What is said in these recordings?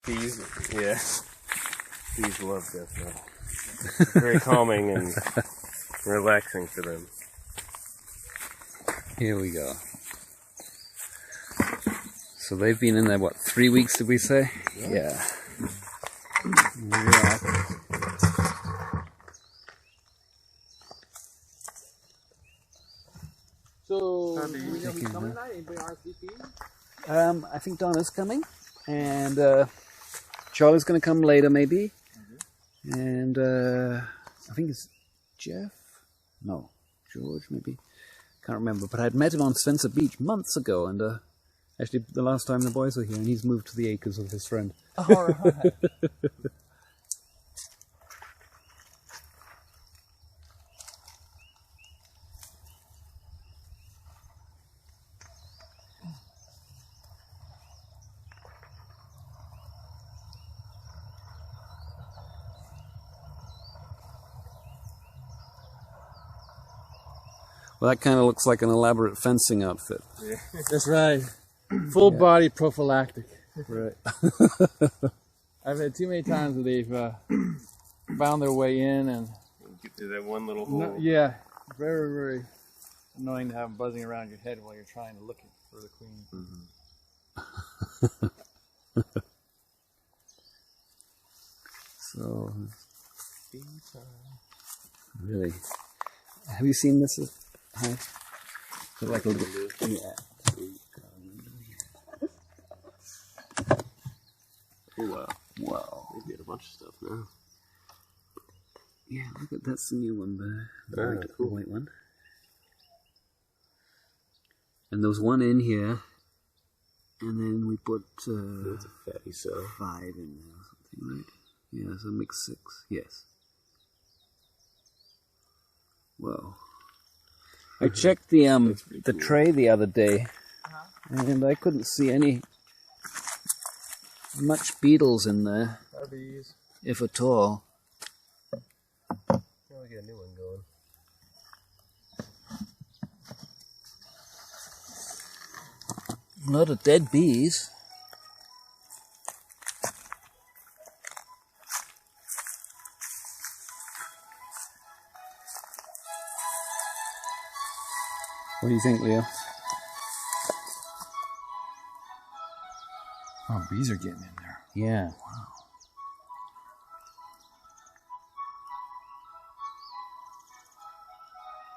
Bees, yeah. Bees love this. Very calming and relaxing for them. Here we go. So they've been in there, what, 3 weeks, did we say? Yeah. Yeah. So, we know who's coming tonight? Anybody RSVP? I think Donna's coming, and Charlie's going to come later, maybe. And I think it's Jeff? No, George, maybe. Can't remember, but I'd met him on Spencer Beach months ago, and actually the last time the boys were here, and he's moved to the acres with his friend. All right. Well, that kind of looks like an elaborate fencing outfit. Yeah. That's right. Full body prophylactic. Right. I've had too many times where they've found their way in and... Get through that one little hole. No, yeah, very, very annoying to have them buzzing around your head while you're trying to look for the queen. Mm-hmm. So, really, have you seen this hive? Like a little, yeah. Oh wow! Wow. We get a bunch of stuff now. Yeah, look at that's the new one there. The Cool. white one. And there was one in here, and then we put That's a fatty cell. 5 in there or something, right? Yeah, so mix 6. Yes. Whoa. I checked the cool. tray the other day, and I couldn't see much beetles in there, Bar bees. if at all. I'll get a new one going. A lot of dead bees. What do you think, Leo? Oh, bees are getting in there. Yeah. Wow.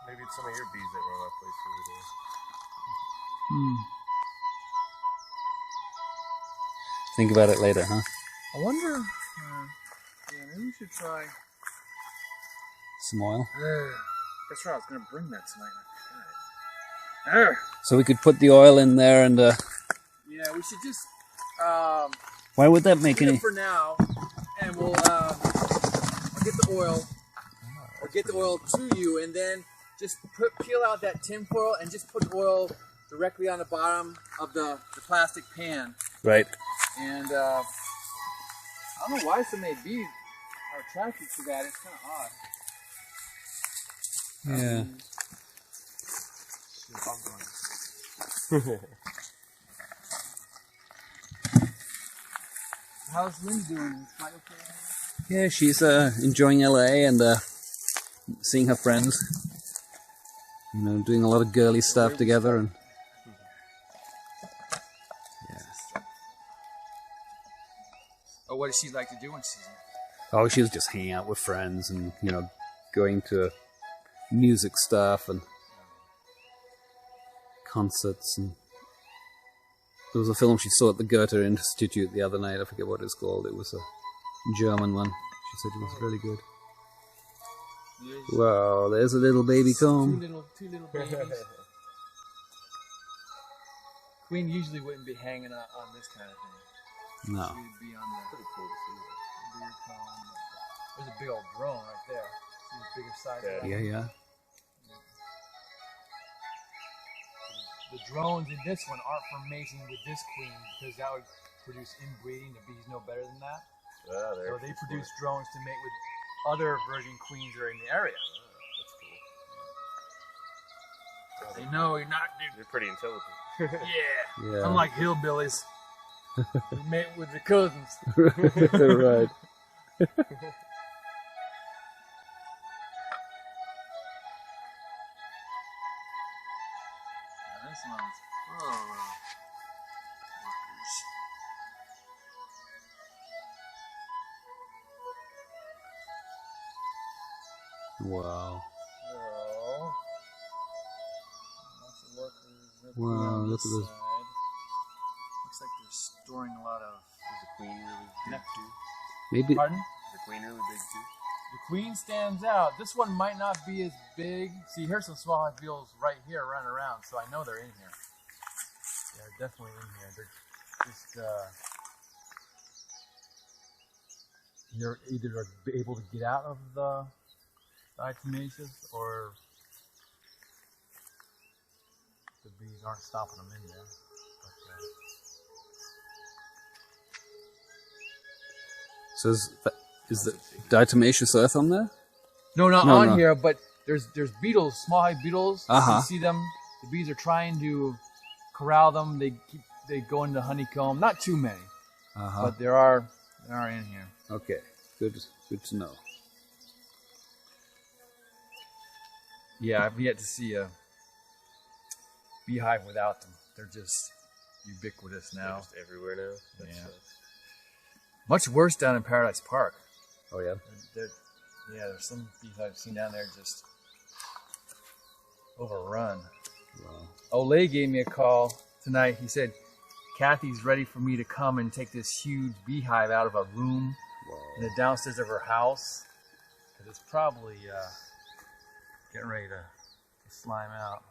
Maybe it's some of your bees that were on that place over there. Think about it later, huh? I wonder, yeah, maybe we should try. Some oil. That's right, I was going to bring that tonight. I forgot it. So we could put the oil in there and, Yeah, we should just, why would that make do any... it for now, and we'll I'll get the oil, or get the oil to you, and then just peel out that tin foil and just put oil directly on the bottom of the plastic pan. Right. And I don't know why so many bees are attracted to that. It's kind of odd. Yeah. How's Lynn doing? Is Mike okay? Yeah, she's enjoying LA and seeing her friends. You know, doing a lot of girly stuff together and... Oh, what does she like to do when she's in? Oh, she was just hanging out with friends and, you know, going to music stuff and concerts. And there was a film she saw at the Goethe Institute the other night. I forget what it's called. It was a German one. She said it was really good. Wow, there's a little baby comb. Two little babies. Queen usually wouldn't be hanging out on this kind of thing. No. She would be on the pretty cool to see that. There's a big old drone right there. See the bigger size of that? Yeah. The drones in this one aren't for mating with this queen because that would produce inbreeding. The bees know better than that. So they produce drones to mate with other virgin queens that are in the area. That's cool. They know you're not. You're pretty intelligent. Yeah. Yeah. Unlike hillbillies. We mate with the cousins. Right. Now this one's full of workers. Wow. So, lots of workers. Wow, on look this at this. side. Looks like they're storing a lot of. Is the queen really big nectar. too? Maybe. Pardon? Is the queen really big too? The queen stands out. This one might not be as big. See, here's some small hive beetles right here running around, so I know they're in here. Yeah, they're definitely in here. They're just, they're either able to get out of the diatomacous or the bees aren't stopping them in there. But, So is the diatomaceous earth on there? no, not No, on no. here, but there's beetles, small hive beetles. Uh-huh. You see them. The bees are trying to corral them. They go into honeycomb. Not too many, but there are in here. Okay. Good to know. Yeah, I've yet to see a beehive without them. They're just ubiquitous They're now. just everywhere now. That Yeah. sucks. Much worse down in Paradise Park. Oh yeah. There's some bees I've seen down there just overrun. Wow. Olay gave me a call tonight. He said, Kathy's ready for me to come and take this huge beehive out of a room in the downstairs of her house. Because it's probably getting ready to slime out.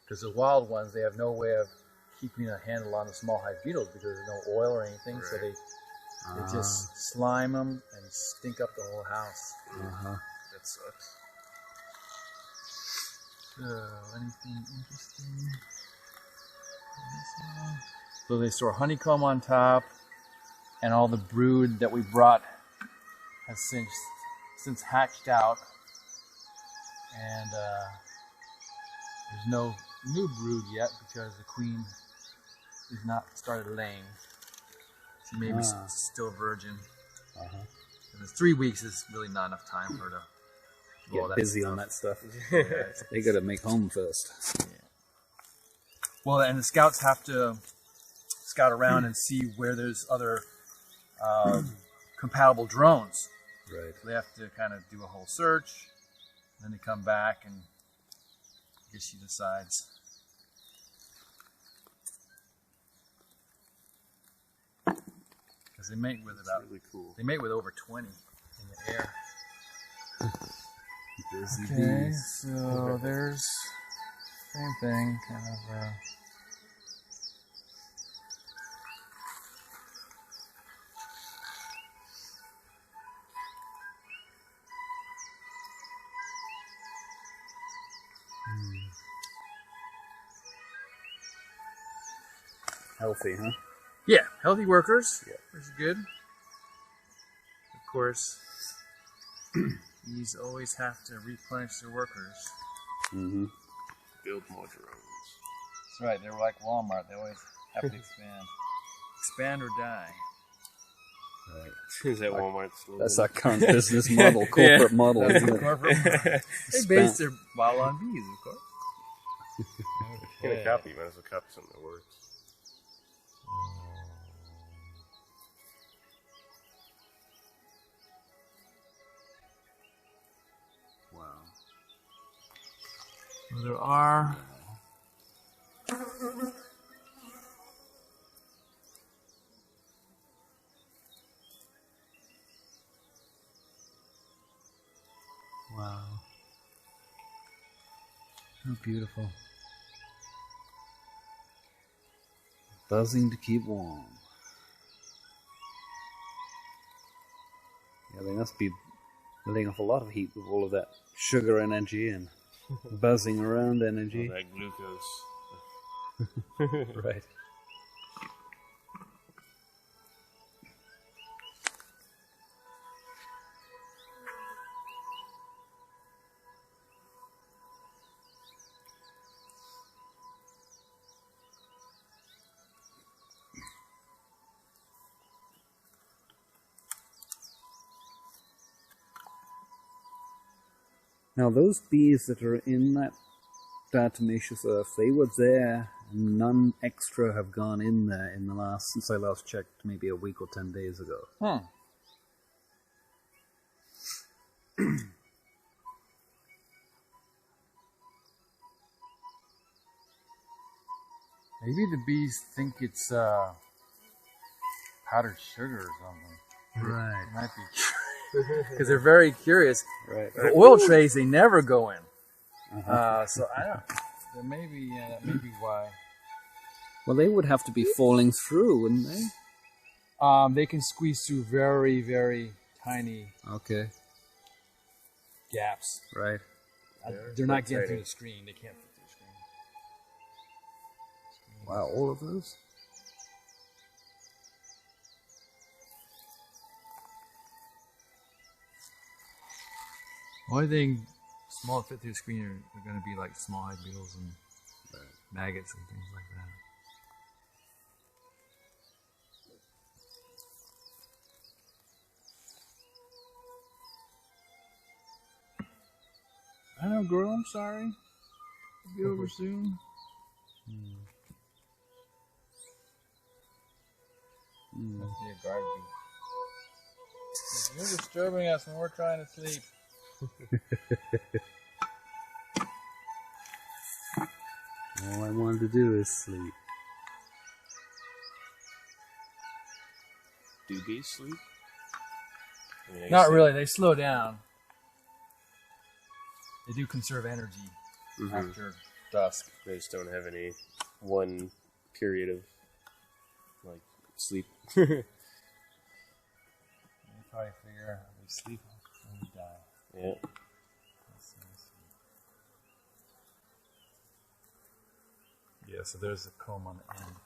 Because the wild ones, they have no way of keeping a handle on the small hive beetles because there's no oil or anything. So they just slime them and stink up the whole house. That sucks. So, anything interesting? So they store honeycomb on top, and all the brood that we brought has since hatched out, and there's no new brood yet because the queen has not started laying. She may be still a virgin. And 3 weeks is really not enough time for her to do all Get that busy stuff. on that stuff. Yeah. They got to make home first. Well, and the scouts have to scout around and see where there's other compatible drones. Right. So they have to kind of do a whole search, and then they come back and I guess she decides. Because they mate with about Really cool. they mate with over 20 in the air. Busy Okay, bees. so there's same thing, kind of. Healthy, huh? Yeah, healthy workers. Yeah. Which is good. Of course, bees always have to replenish their workers. Mm-hmm. Build more drones. That's right. They're like Walmart. They always have to expand. Expand or die. Right. Is that Walmart's slogan? That's our current business model, corporate model, That's isn't the it? corporate model. They base their model on bees, of course. Get a copy. Might as well copy something that works. Wow. Well, there are. Wow. How beautiful. Buzzing to keep warm. Yeah, they must be letting off a lot of heat with all of that sugar energy and buzzing around energy. All that glucose. Right. Now those bees that are in that diatomacous earth, they were there, and none extra have gone in there in the last, since I last checked, maybe a week or 10 days ago. Huh. Maybe the bees think it's powdered sugar or something. Right. It might be because they're very curious. Right. The oil trays they never go in. So I don't. That may be why. Well, they would have to be falling through, wouldn't they? They can squeeze through very, very tiny Okay. gaps. Right. They're not getting through the screen. They can't fit through the screen. Wow, all of those? Only thing small that fit through the screen are going to be like small hive beetles and maggots and things like that. I know, girl. I'm sorry. I'll be over soon. Must be a guard bee. You're disturbing us when we're trying to sleep. All I wanted to do is sleep. Do bees sleep? I mean, I Not guess really. They slow down. They do conserve energy after dusk. They just don't have any one period of like sleep. They probably figure we sleep when we die. Yeah. Yeah, so there's a comb on the end.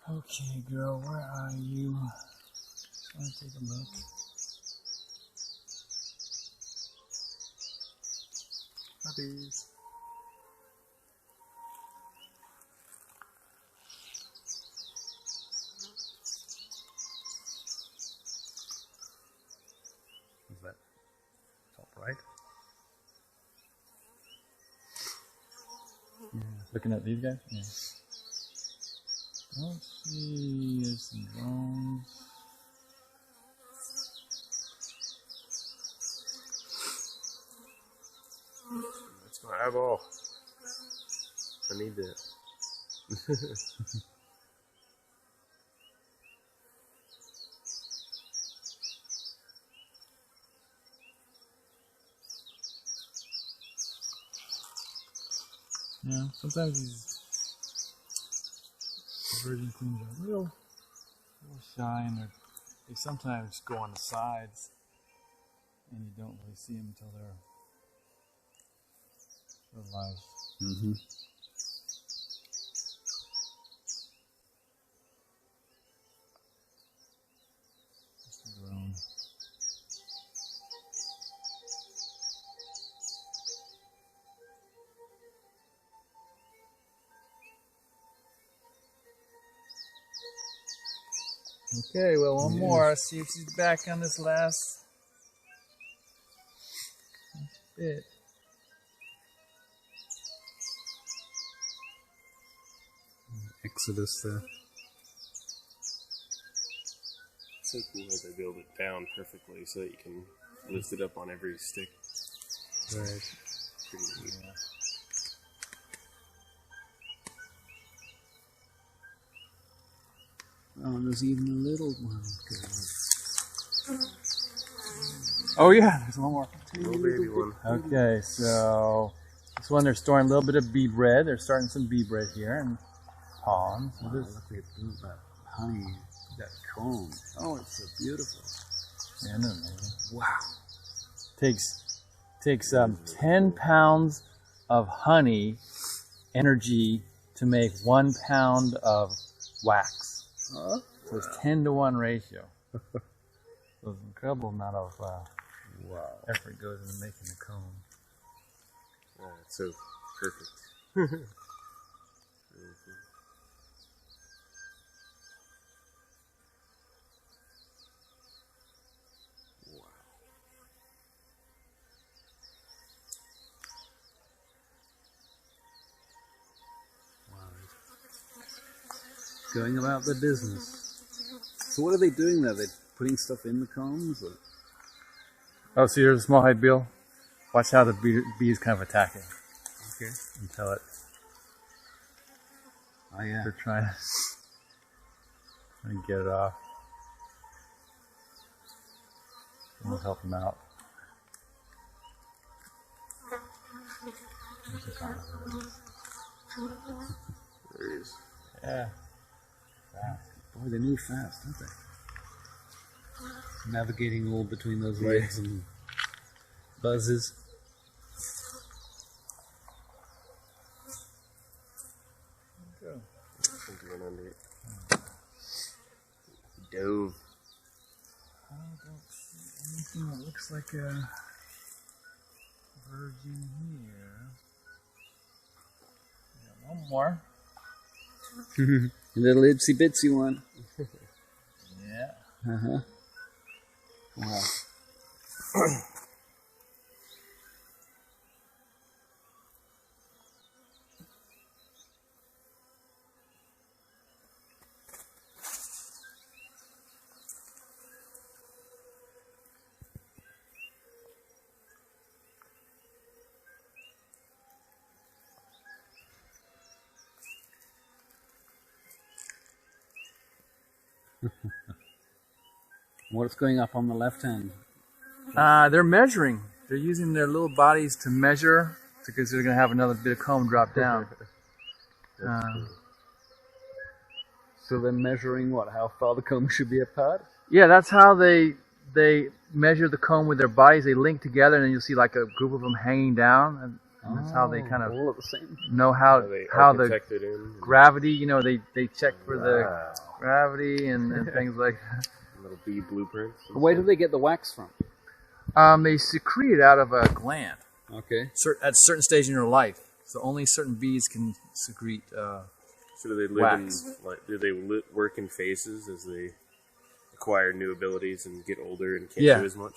Okay, girl, where are you? Just want to take a look. Puppies. Is that top right? Yeah. Looking at these guys? Yeah. Don't see there's some drones. That's my eyeball. I need that. Yeah, sometimes these virgin queens are real shy, and they sometimes go on the sides, and you don't really see them until they're alive. Mm-hmm. Just a drone. Okay, well, one more. Let's see if she's back on this last bit. Exodus there. It's so cool that they build it down perfectly so that you can lift it up on every stick. Right. Pretty neat. Yeah. Oh, and there's even a little one. Oh yeah, there's one more. Little baby one. Okay, so this one they're storing a little bit of bee bread. They're starting some bee bread here and pollen. So Wow, this, look at that honey, that comb. Oh, it's so beautiful. yeah, isn't it amazing? Wow. Takes 10 pounds of honey energy to make 1 pound of wax. Huh? So it's 10-to-1 ratio. So it's an incredible amount of Wow. effort goes into making the comb. Oh, it's so perfect. Going about their business. So what are they doing there? They're putting stuff in the combs? Or? Oh, so here's a small hive beetle. Watch how the bees kind of attack it. Okay. Until it. Oh yeah. They're trying to get it off. And we'll help them out. There he is. Yeah. Boy, they move fast, don't they? Navigating all between those legs and buzzes. I think he went under it. He dove. I don't see anything that looks like a virgin here. Got one more. A little itsy bitsy one. Yeah. Uh-huh. Wow. What's going up on the left hand? They're measuring. They're using their little bodies to measure because they're going to have another bit of comb drop down. So they're measuring what? How far the comb should be apart? Yeah, that's how they measure the comb with their bodies. They link together, and then you'll see like a group of them hanging down, and that's how they kind of all at the same. know how They the architected in. gravity. You know, they check for the gravity and things like that. Little bee blueprints. Where do they get the wax from? They secrete it out of a gland. Okay. At a certain stage in their life, so only certain bees can secrete. So do they live wax. in, like, do they work in phases as they acquire new abilities and get older and can't do as much?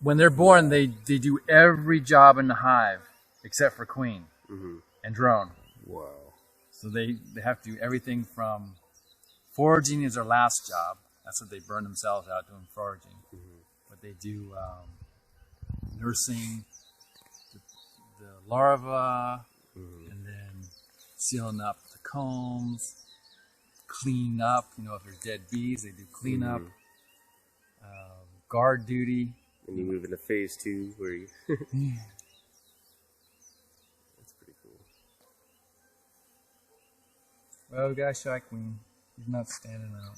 When they're born, they do every job in the hive except for queen and drone. Wow. So they have to do everything from foraging is their last job. That's what they burn themselves out doing, foraging. But they do nursing the larva, and then sealing up the combs, clean up. You know, if there's dead bees, they do clean up, guard duty. And you move into phase 2 where you... That's pretty cool. Well, we got a shy queen. He's not standing out.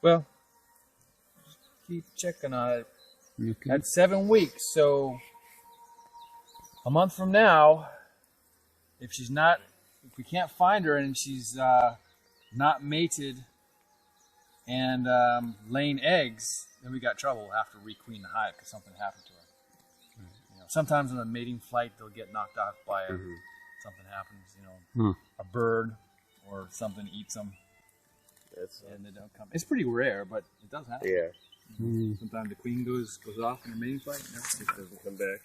Well, just keep checking on it. Okay. That's 7 weeks, so a month from now, if we can't find her and she's not mated and laying eggs, then we got trouble. We'll have to requeen the hive because something happened to her. You know, sometimes on a mating flight, they'll get knocked off by something happens. You know, a bird or something eats them. And they don't come. It's pretty rare, but it does happen. Yeah. Sometimes the queen goes off in a mating flight and never Doesn't come back.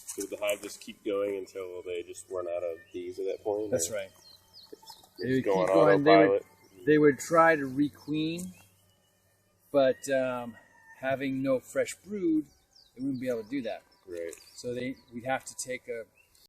So the hive just keep going until they just run out of bees at that point? That's right. They would keep going. They would try to requeen, but having no fresh brood, they wouldn't be able to do that. Right. So we'd have to take a